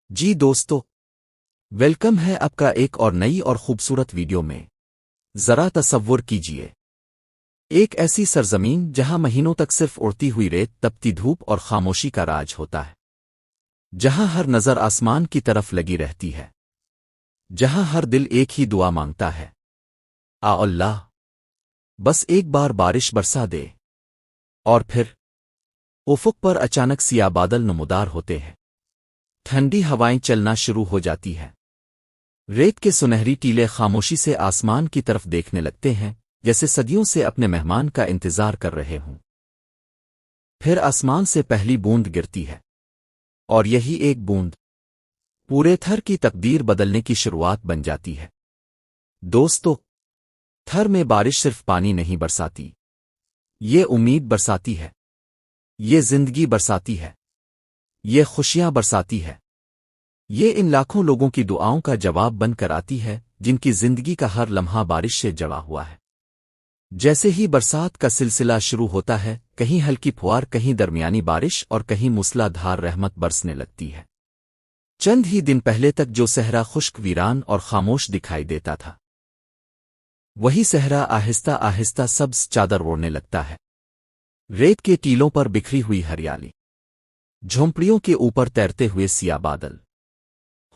جی دوستو، ویلکم ہے آپ کا ایک اور نئی اور خوبصورت ویڈیو میں۔ ذرا تصور کیجئے، ایک ایسی سرزمین جہاں مہینوں تک صرف اڑتی ہوئی ریت، تپتی دھوپ اور خاموشی کا راج ہوتا ہے، جہاں ہر نظر آسمان کی طرف لگی رہتی ہے، جہاں ہر دل ایک ہی دعا مانگتا ہے، اللہ بس ایک بار بارش برسا دے۔ اور پھر افق پر اچانک سیاہ بادل نمودار ہوتے ہیں، ٹھنڈی ہوائیں چلنا شروع ہو جاتی ہے، ریت کے سنہری ٹیلے خاموشی سے آسمان کی طرف دیکھنے لگتے ہیں، جیسے صدیوں سے اپنے مہمان کا انتظار کر رہے ہوں۔ پھر آسمان سے پہلی بوند گرتی ہے، اور یہی ایک بوند پورے تھر کی تقدیر بدلنے کی شروعات بن جاتی ہے۔ دوستو، تھر میں بارش صرف پانی نہیں برساتی، یہ امید برساتی ہے، یہ زندگی برساتی ہے، یہ خوشیاں برساتی ہے، یہ ان لاکھوں لوگوں کی دعاؤں کا جواب بن کر آتی ہے جن کی زندگی کا ہر لمحہ بارش سے جڑا ہوا ہے۔ جیسے ہی برسات کا سلسلہ شروع ہوتا ہے، کہیں ہلکی پھوار، کہیں درمیانی بارش اور کہیں موسلا دھار رحمت برسنے لگتی ہے۔ چند ہی دن پہلے تک جو صحرا خشک، ویران اور خاموش دکھائی دیتا تھا، وہی صحرا آہستہ آہستہ سبز چادر اوڑھنے لگتا ہے۔ ریت کے ٹیلوں پر بکھری ہوئی ہریالی، جھونپڑیوں کے اوپر تیرتے ہوئے سیاہ بادل،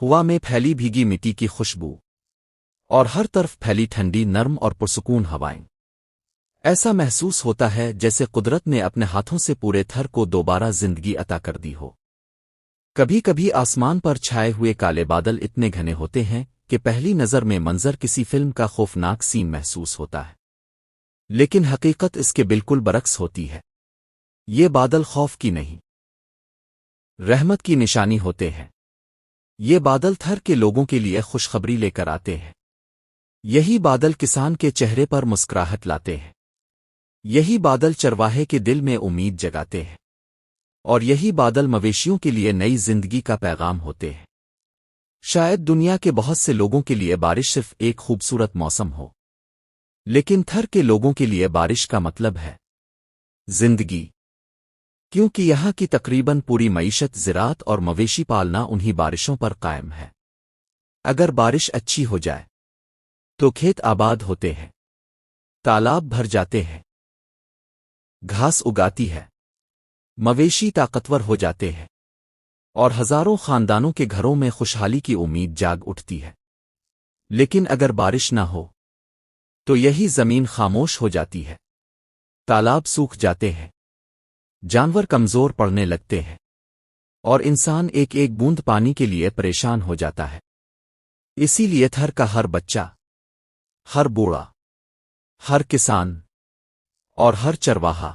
ہوا میں پھیلی بھیگی مٹی کی خوشبو، اور ہر طرف پھیلی ٹھنڈی، نرم اور پرسکون ہوائیں۔ ایسا محسوس ہوتا ہے جیسے قدرت نے اپنے ہاتھوں سے پورے تھر کو دوبارہ زندگی عطا کر دی ہو۔ کبھی کبھی آسمان پر چھائے ہوئے کالے بادل اتنے گھنے ہوتے ہیں کہ پہلی نظر میں منظر کسی فلم کا خوفناک سین محسوس ہوتا ہے، لیکن حقیقت اس کے بالکل برعکس ہوتی ہے۔ یہ بادل خوف کی نہیں، رحمت کی نشانی ہوتے ہیں۔ یہ بادل تھر کے لوگوں کے لیے خوشخبری لے کر آتے ہیں۔ یہی بادل کسان کے چہرے پر مسکراہٹ لاتے ہیں، یہی بادل چرواہے کے دل میں امید جگاتے ہیں، اور یہی بادل مویشیوں کے لیے نئی زندگی کا پیغام ہوتے ہیں۔ شاید دنیا کے بہت سے لوگوں کے لیے بارش صرف ایک خوبصورت موسم ہو، لیکن تھر کے لوگوں کے لیے بارش کا مطلب ہے زندگی، کیونکہ یہاں کی تقریباً پوری معیشت، زراعت اور مویشی پالنا انہی بارشوں پر قائم ہے۔ اگر بارش اچھی ہو جائے تو کھیت آباد ہوتے ہیں، تالاب بھر جاتے ہیں، گھاس اگاتی ہے، مویشی طاقتور ہو جاتے ہیں، اور ہزاروں خاندانوں کے گھروں میں خوشحالی کی امید جاگ اٹھتی ہے۔ لیکن اگر بارش نہ ہو تو یہی زمین خاموش ہو جاتی ہے، تالاب سوکھ جاتے ہیں، جانور کمزور پڑنے لگتے ہیں، اور انسان ایک ایک بوند پانی کے لیے پریشان ہو جاتا ہے۔ اسی لیے تھر کا ہر بچہ، ہر بوڑھا، ہر کسان اور ہر چرواہا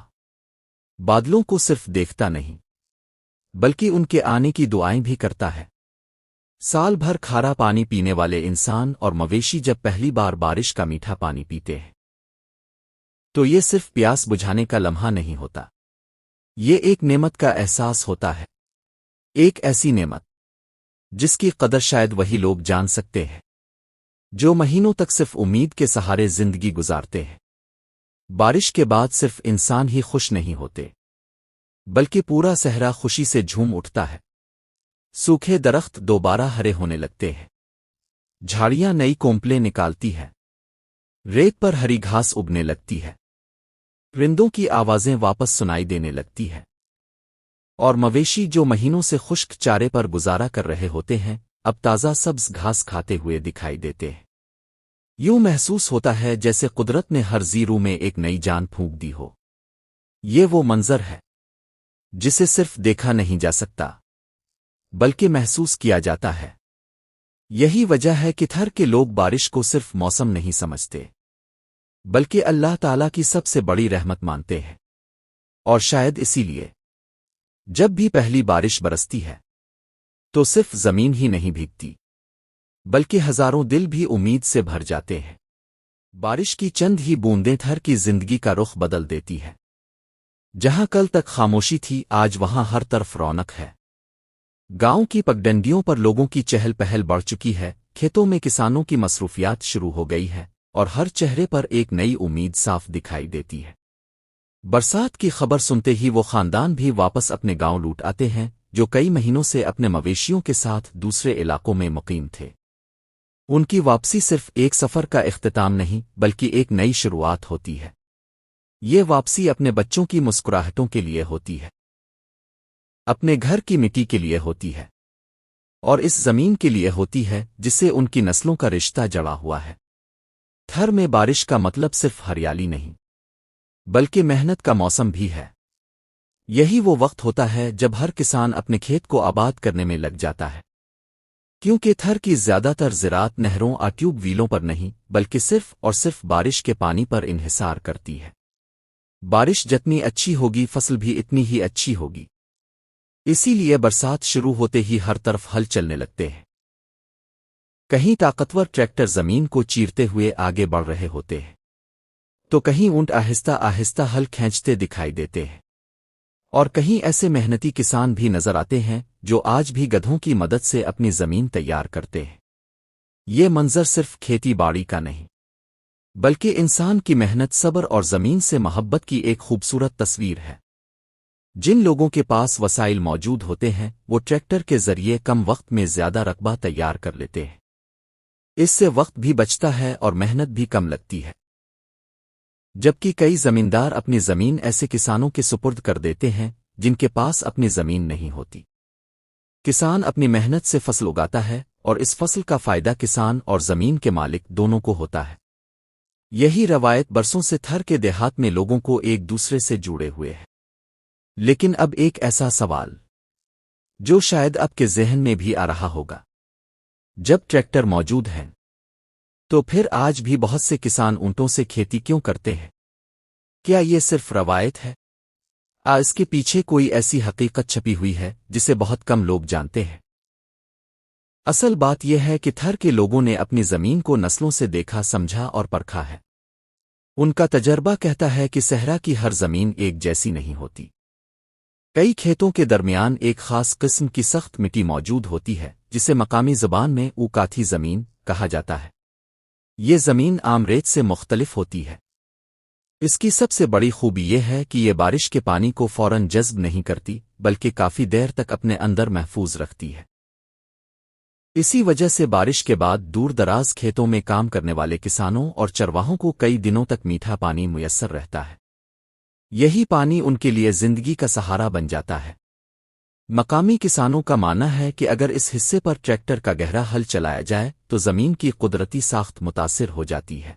بادلوں کو صرف دیکھتا نہیں بلکہ ان کے آنے کی دعائیں بھی کرتا ہے۔ سال بھر کھارا پانی پینے والے انسان اور مویشی جب پہلی بار بارش کا میٹھا پانی پیتے ہیں تو یہ صرف پیاس بجھانے کا لمحہ نہیں ہوتا، یہ ایک نعمت کا احساس ہوتا ہے، ایک ایسی نعمت جس کی قدر شاید وہی لوگ جان سکتے ہیں جو مہینوں تک صرف امید کے سہارے زندگی گزارتے ہیں۔ بارش کے بعد صرف انسان ہی خوش نہیں ہوتے بلکہ پورا صحرا خوشی سے جھوم اٹھتا ہے۔ سوکھے درخت دوبارہ ہرے ہونے لگتے ہیں، جھاڑیاں نئی کونپلیں نکالتی ہیں، ریت پر ہری گھاس اگنے لگتی ہے، پرندوں کی آوازیں واپس سنائی دینے لگتی ہے، اور مویشی جو مہینوں سے خشک چارے پر گزارا کر رہے ہوتے ہیں اب تازہ سبز گھاس کھاتے ہوئے دکھائی دیتے ہیں۔ یوں محسوس ہوتا ہے جیسے قدرت نے ہر زیرو میں ایک نئی جان پھونک دی ہو۔ یہ وہ منظر ہے جسے صرف دیکھا نہیں جا سکتا بلکہ محسوس کیا جاتا ہے۔ یہی وجہ ہے کہ تھر کے لوگ بارش کو صرف موسم نہیں سمجھتے بلکہ اللہ تعالیٰ کی سب سے بڑی رحمت مانتے ہیں۔ اور شاید اسی لیے جب بھی پہلی بارش برستی ہے تو صرف زمین ہی نہیں بھیگتی بلکہ ہزاروں دل بھی امید سے بھر جاتے ہیں۔ بارش کی چند ہی بوندیں تھر کی زندگی کا رخ بدل دیتی ہے۔ جہاں کل تک خاموشی تھی، آج وہاں ہر طرف رونق ہے۔ گاؤں کی پگڈنڈیوں پر لوگوں کی چہل پہل بڑھ چکی ہے، کھیتوں میں کسانوں کی مصروفیات شروع ہو گئی ہے، اور ہر چہرے پر ایک نئی امید صاف دکھائی دیتی ہے۔ برسات کی خبر سنتے ہی وہ خاندان بھی واپس اپنے گاؤں لوٹ آتے ہیں جو کئی مہینوں سے اپنے مویشیوں کے ساتھ دوسرے علاقوں میں مقیم تھے۔ ان کی واپسی صرف ایک سفر کا اختتام نہیں بلکہ ایک نئی شروعات ہوتی ہے۔ یہ واپسی اپنے بچوں کی مسکراہٹوں کے لیے ہوتی ہے، اپنے گھر کی مٹی کے لیے ہوتی ہے، اور اس زمین کے لیے ہوتی ہے جس سے ان کی نسلوں کا رشتہ جڑا ہوا ہے۔ تھر میں بارش کا مطلب صرف ہریالی نہیں بلکہ محنت کا موسم بھی ہے۔ یہی وہ وقت ہوتا ہے جب ہر کسان اپنے کھیت کو آباد کرنے میں لگ جاتا ہے، کیونکہ تھر کی زیادہ تر زراعت نہروں اور ٹیوب ویلوں پر نہیں بلکہ صرف اور صرف بارش کے پانی پر انحصار کرتی ہے۔ بارش جتنی اچھی ہوگی فصل بھی اتنی ہی اچھی ہوگی، اسی لیے برسات شروع ہوتے ہی ہر طرف ہل چلنے لگتے ہیں۔ کہیں طاقتور ٹریکٹر زمین کو چیرتے ہوئے آگے بڑھ رہے ہوتے ہیں، تو کہیں اونٹ آہستہ آہستہ ہل کھینچتے دکھائی دیتے ہیں، اور کہیں ایسے محنتی کسان بھی نظر آتے ہیں جو آج بھی گدھوں کی مدد سے اپنی زمین تیار کرتے ہیں۔ یہ منظر صرف کھیتی باڑی کا نہیں بلکہ انسان کی محنت، صبر اور زمین سے محبت کی ایک خوبصورت تصویر ہے۔ جن لوگوں کے پاس وسائل موجود ہوتے ہیں وہ ٹریکٹر کے ذریعے کم وقت میں زیادہ رقبہ تیار کر لیتے ہیں۔ اس سے وقت بھی بچتا ہے اور محنت بھی کم لگتی ہے، جبکہ کئی زمیندار اپنی زمین ایسے کسانوں کے سپرد کر دیتے ہیں جن کے پاس اپنی زمین نہیں ہوتی۔ کسان اپنی محنت سے فصل اگاتا ہے اور اس فصل کا فائدہ کسان اور زمین کے مالک دونوں کو ہوتا ہے۔ یہی روایت برسوں سے تھر کے دیہات میں لوگوں کو ایک دوسرے سے جڑے ہوئے ہے۔ لیکن اب ایک ایسا سوال جو شاید آپ کے ذہن میں بھی آ رہا ہوگا، جب ٹریکٹر موجود ہیں تو پھر آج بھی بہت سے کسان اونٹوں سے کھیتی کیوں کرتے ہیں؟ کیا یہ صرف روایت ہے؟ اس کے پیچھے کوئی ایسی حقیقت چھپی ہوئی ہے جسے بہت کم لوگ جانتے ہیں؟ اصل بات یہ ہے کہ تھر کے لوگوں نے اپنی زمین کو نسلوں سے دیکھا، سمجھا اور پرکھا ہے۔ ان کا تجربہ کہتا ہے کہ صحرا کی ہر زمین ایک جیسی نہیں ہوتی۔ کئی کھیتوں کے درمیان ایک خاص قسم کی سخت مٹی موجود ہوتی ہے جسے مقامی زبان میں اوکاتھی زمین کہا جاتا ہے۔ یہ زمین عام ریت سے مختلف ہوتی ہے۔ اس کی سب سے بڑی خوبی یہ ہے کہ یہ بارش کے پانی کو فوراً جذب نہیں کرتی بلکہ کافی دیر تک اپنے اندر محفوظ رکھتی ہے۔ اسی وجہ سے بارش کے بعد دور دراز کھیتوں میں کام کرنے والے کسانوں اور چرواہوں کو کئی دنوں تک میٹھا پانی میسر رہتا ہے۔ یہی پانی ان کے لیے زندگی کا سہارا بن جاتا ہے۔ مقامی کسانوں کا ماننا ہے کہ اگر اس حصے پر ٹریکٹر کا گہرا ہل چلایا جائے تو زمین کی قدرتی ساخت متاثر ہو جاتی ہے۔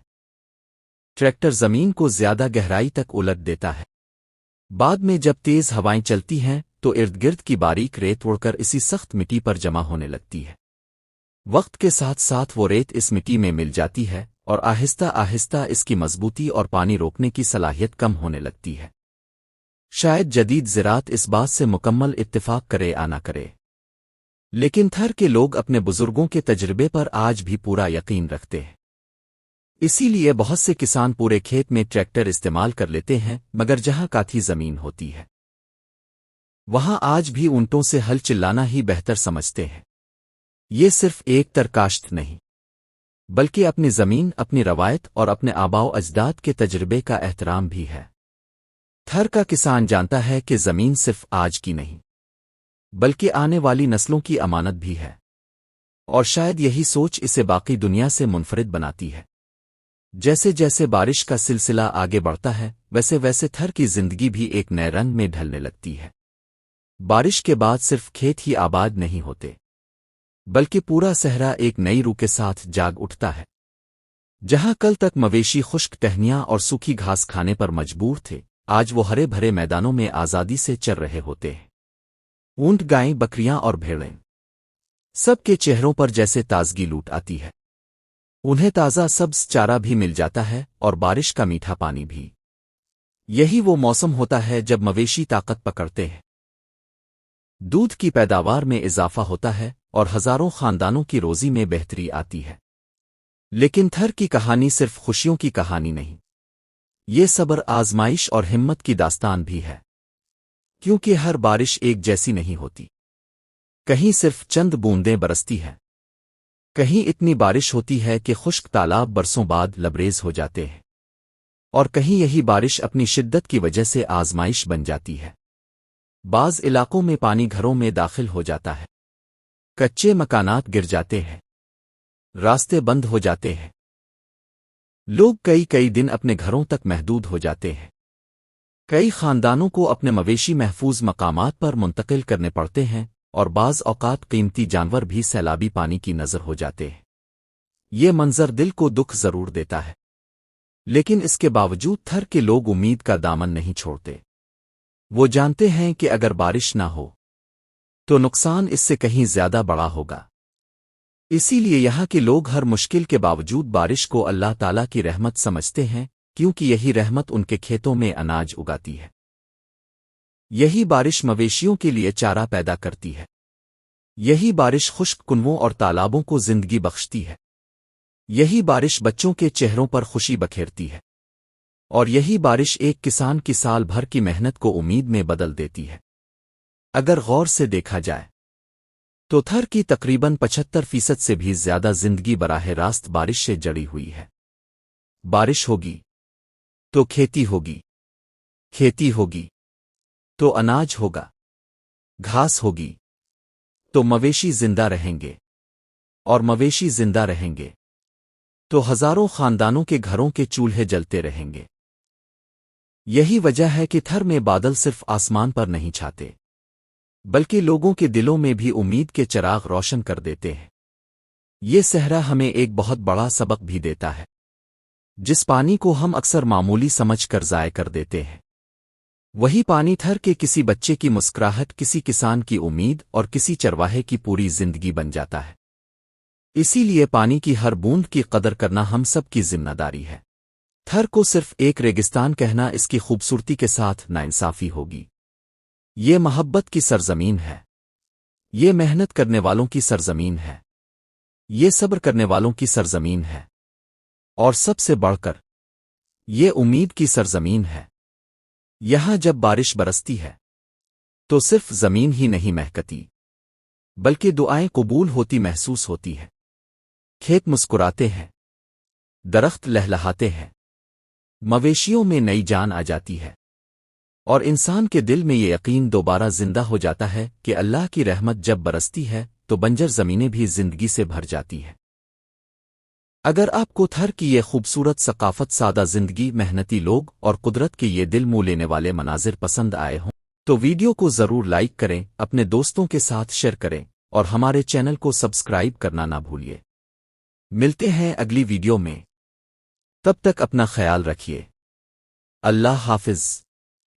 ٹریکٹر زمین کو زیادہ گہرائی تک الٹ دیتا ہے۔ بعد میں جب تیز ہوائیں چلتی ہیں تو ارد گرد کی باریک ریت اڑ کر اسی سخت مٹی پر جمع ہونے لگتی ہے۔ وقت کے ساتھ ساتھ وہ ریت اس مٹی میں مل جاتی ہے اور آہستہ آہستہ اس کی مضبوطی اور پانی روکنے کی صلاحیت کم ہونے لگتی ہے۔ شاید جدید زراعت اس بات سے مکمل اتفاق کرے یا نہ کرے، لیکن تھر کے لوگ اپنے بزرگوں کے تجربے پر آج بھی پورا یقین رکھتے ہیں۔ اسی لیے بہت سے کسان پورے کھیت میں ٹریکٹر استعمال کر لیتے ہیں، مگر جہاں کاتھی زمین ہوتی ہے وہاں آج بھی اونٹوں سے ہل چلانا ہی بہتر سمجھتے ہیں۔ یہ صرف ایک ترکاشت نہیں بلکہ اپنی زمین، اپنی روایت اور اپنے آباء و اجداد کے تجربے کا احترام بھی ہے۔ تھر کا کسان جانتا ہے کہ زمین صرف آج کی نہیں بلکہ آنے والی نسلوں کی امانت بھی ہے، اور شاید یہی سوچ اسے باقی دنیا سے منفرد بناتی ہے۔ جیسے جیسے بارش کا سلسلہ آگے بڑھتا ہے ویسے ویسے تھر کی زندگی بھی ایک نئے رنگ میں ڈھلنے لگتی ہے۔ بارش کے بعد صرف کھیت ہی آباد نہیں ہوتے بلکہ پورا صحرا ایک نئی روح کے ساتھ جاگ اٹھتا ہے۔ جہاں کل تک مویشی خشک ٹہنیاں اور سوکھی گھاس کھانے پر مجبور تھے، آج وہ ہرے بھرے میدانوں میں آزادی سے چر رہے ہوتے ہیں۔ اونٹ، گائیں، بکریاں اور بھیڑیں، سب کے چہروں پر جیسے تازگی لوٹ آتی ہے۔ انہیں تازہ سبز چارہ بھی مل جاتا ہے اور بارش کا میٹھا پانی بھی۔ یہی وہ موسم ہوتا ہے جب مویشی طاقت پکڑتے ہیں، دودھ کی پیداوار میں اضافہ ہوتا ہے اور ہزاروں خاندانوں کی روزی میں بہتری آتی ہے۔ لیکن تھر کی کہانی صرف خوشیوں کی کہانی نہیں، یہ صبر، آزمائش اور ہمت کی داستان بھی ہے، کیونکہ ہر بارش ایک جیسی نہیں ہوتی۔ کہیں صرف چند بوندیں برستی ہیں، کہیں اتنی بارش ہوتی ہے کہ خشک تالاب برسوں بعد لبریز ہو جاتے ہیں، اور کہیں یہی بارش اپنی شدت کی وجہ سے آزمائش بن جاتی ہے۔ بعض علاقوں میں پانی گھروں میں داخل ہو جاتا ہے، کچے مکانات گر جاتے ہیں، راستے بند ہو جاتے ہیں، لوگ کئی دن اپنے گھروں تک محدود ہو جاتے ہیں، کئی خاندانوں کو اپنے مویشی محفوظ مقامات پر منتقل کرنے پڑتے ہیں، اور بعض اوقات قیمتی جانور بھی سیلابی پانی کی نظر ہو جاتے ہیں۔ یہ منظر دل کو دکھ ضرور دیتا ہے، لیکن اس کے باوجود تھر کے لوگ امید کا دامن نہیں چھوڑتے۔ وہ جانتے ہیں کہ اگر بارش نہ ہو تو نقصان اس سے کہیں زیادہ بڑا ہوگا، اسی لیے یہاں کے لوگ ہر مشکل کے باوجود بارش کو اللہ تعالیٰ کی رحمت سمجھتے ہیں، کیونکہ یہی رحمت ان کے کھیتوں میں اناج اگاتی ہے۔ یہی بارش مویشیوں کے لیے چارہ پیدا کرتی ہے، یہی بارش خشک کنووں اور تالابوں کو زندگی بخشتی ہے، یہی بارش بچوں کے چہروں پر خوشی بکھیرتی ہے، اور یہی بارش ایک کسان کی سال بھر کی محنت کو امید میں بدل دیتی ہے۔ اگر غور سے دیکھا جائے تو تھر کی تقریباً 75% سے بھی زیادہ زندگی براہ راست بارش سے جڑی ہوئی ہے۔ بارش ہوگی تو کھیتی ہوگی، کھیتی ہوگی تو اناج ہوگا، گھاس ہوگی تو مویشی زندہ رہیں گے، اور مویشی زندہ رہیں گے تو ہزاروں خاندانوں کے گھروں کے چولہے جلتے رہیں گے۔ یہی وجہ ہے کہ تھر میں بادل صرف آسمان پر نہیں چھاتے، بلکہ لوگوں کے دلوں میں بھی امید کے چراغ روشن کر دیتے ہیں۔ یہ صحرا ہمیں ایک بہت بڑا سبق بھی دیتا ہے، جس پانی کو ہم اکثر معمولی سمجھ کر ضائع کر دیتے ہیں۔ وہی پانی تھر کے کسی بچے کی مسکراہٹ، کسی کسان کی امید، اور کسی چرواہے کی پوری زندگی بن جاتا ہے۔ اسی لیے پانی کی ہر بوند کی قدر کرنا ہم سب کی ذمہ داری ہے۔ تھر کو صرف ایک ریگستان کہنا اس کی خوبصورتی کے ساتھ ناانصافی ہوگی۔ یہ محبت کی سرزمین ہے، یہ محنت کرنے والوں کی سرزمین ہے، یہ صبر کرنے والوں کی سرزمین ہے، اور سب سے بڑھ کر یہ امید کی سرزمین ہے۔ یہاں جب بارش برستی ہے تو صرف زمین ہی نہیں مہکتی، بلکہ دعائیں قبول ہوتی محسوس ہوتی ہے۔ کھیت مسکراتے ہیں، درخت لہلہاتے ہیں، مویشیوں میں نئی جان آ جاتی ہے، اور انسان کے دل میں یہ یقین دوبارہ زندہ ہو جاتا ہے کہ اللہ کی رحمت جب برستی ہے تو بنجر زمینیں بھی زندگی سے بھر جاتی ہے۔ اگر آپ کو تھر کی یہ خوبصورت ثقافت، سادہ زندگی، محنتی لوگ اور قدرت کے یہ دل منہ لینے والے مناظر پسند آئے ہوں تو ویڈیو کو ضرور لائک کریں، اپنے دوستوں کے ساتھ شیئر کریں، اور ہمارے چینل کو سبسکرائب کرنا نہ بھولیے۔ ملتے ہیں اگلی ویڈیو میں، تب تک اپنا خیال رکھیے۔ اللہ حافظ۔